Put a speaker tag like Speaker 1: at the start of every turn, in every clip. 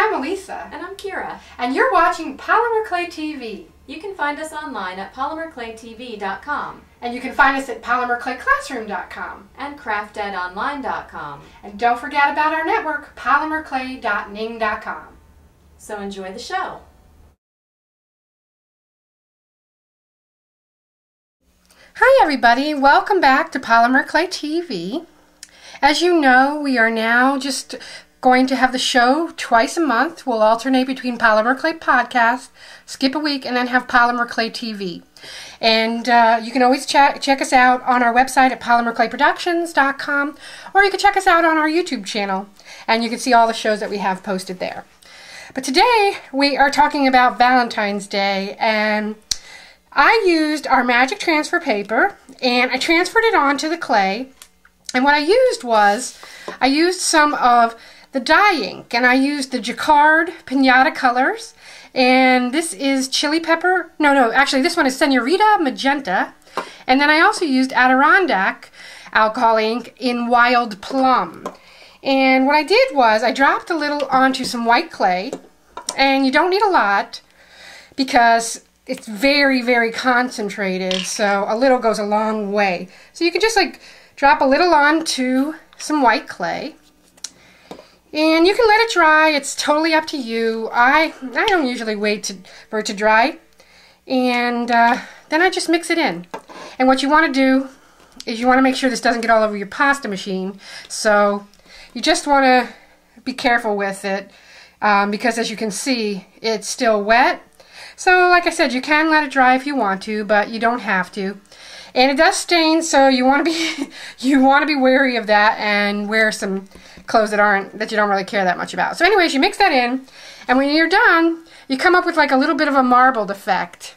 Speaker 1: I'm Elisa.
Speaker 2: And I'm Kira.
Speaker 1: And you're watching Polymer Clay TV.
Speaker 2: You can find us online at polymerclaytv.com.
Speaker 1: And you can find us at polymerclayclassroom.com.
Speaker 2: And craftedonline.com.
Speaker 1: And don't forget about our network, polymerclay.ning.com.
Speaker 2: So enjoy the show.
Speaker 1: Hi everybody, welcome back to Polymer Clay TV. As you know, we are now just going to have the show twice a month. We'll alternate between Polymer Clay Podcast, skip a week, and then have Polymer Clay TV. And you can always check us out on our website at polymerclayproductions.com, or you can check us out on our YouTube channel, and you can see all the shows that we have posted there. But today, we are talking about Valentine's Day, and I used our magic transfer paper, and I transferred it onto the clay. And what I used was, I used some of the dye ink, and I used the Jacquard Pinata colors, and this is chili pepper, actually this one is Senorita Magenta, and then I also used Adirondack alcohol ink in Wild Plum. And what I did was, I dropped a little onto some white clay, and you don't need a lot, because it's very, very concentrated, so a little goes a long way. So you can just like drop a little onto some white clay, and you can let it dry. It's totally up to you. I don't usually wait for it to dry, and then I just mix it in. And what you want to do is you want to make sure this doesn't get all over your pasta machine, so you just want to be careful with it, because as you can see, it's still wet. So like I said, you can let it dry if you want to, but you don't have to. And it does stain, so you want to be wary of that and wear some clothes that you don't really care that much about. So anyways, you mix that in, and when you're done, you come up with like a little bit of a marbled effect.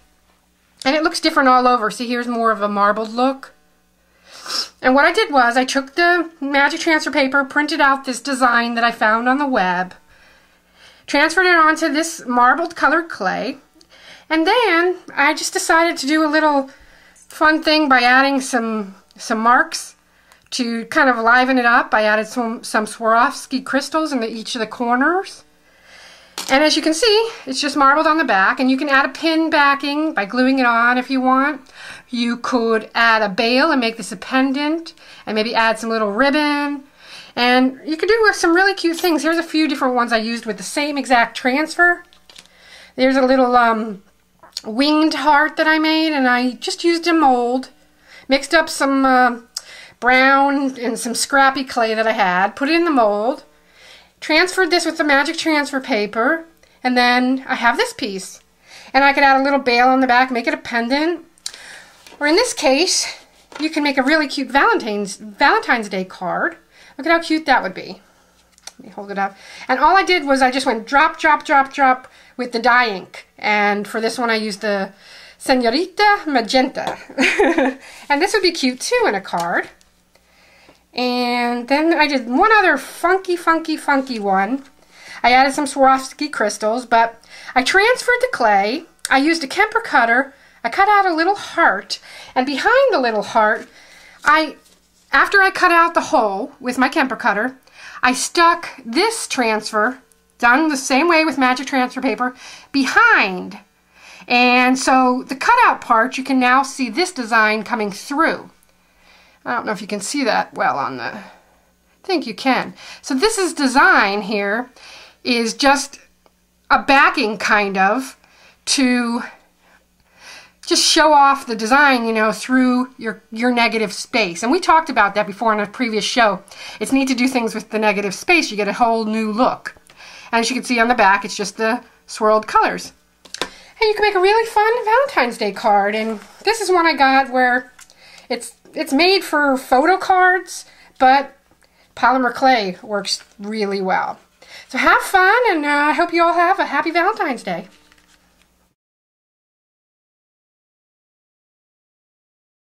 Speaker 1: And it looks different all over. See, here's more of a marbled look. And what I did was, I took the magic transfer paper, printed out this design that I found on the web, transferred it onto this marbled colored clay, and then I just decided to do a little fun thing by adding some marks to kind of liven it up. I added some Swarovski crystals in each of the corners. And as you can see, it's just marbled on the back, and you can add a pin backing by gluing it on if you want. You could add a bail and make this a pendant, and maybe add some little ribbon. And you could do some really cute things. Here's a few different ones I used with the same exact transfer. There's a little winged heart that I made, and I just used a mold, mixed up some brown and some scrappy clay that I had, put it in the mold, transferred this with the magic transfer paper, and then I have this piece. And I could add a little bail on the back, make it a pendant, or in this case, you can make a really cute Valentine's Day card. Look at how cute that would be. Let me hold it up. And all I did was I just went drop, drop, drop, drop with the dye ink. And for this one I used the Senorita Magenta. And this would be cute too in a card. And then I did one other funky one. I added some Swarovski crystals, but I transferred the clay. I used a Kemper cutter. I cut out a little heart. And behind the little heart, after I cut out the hole with my Kemper cutter, I stuck this transfer, done the same way with magic transfer paper, behind. And so the cutout part, you can now see this design coming through. I don't know if you can see that well on the... I think you can. So this is design here is just a backing kind of to just show off the design, you know, through your negative space. And we talked about that before in a previous show. It's neat to do things with the negative space. You get a whole new look. And as you can see on the back, it's just the swirled colors. And you can make a really fun Valentine's Day card. And this is one I got where it's made for photo cards, but polymer clay works really well. So have fun, and I hope you all have a happy Valentine's Day.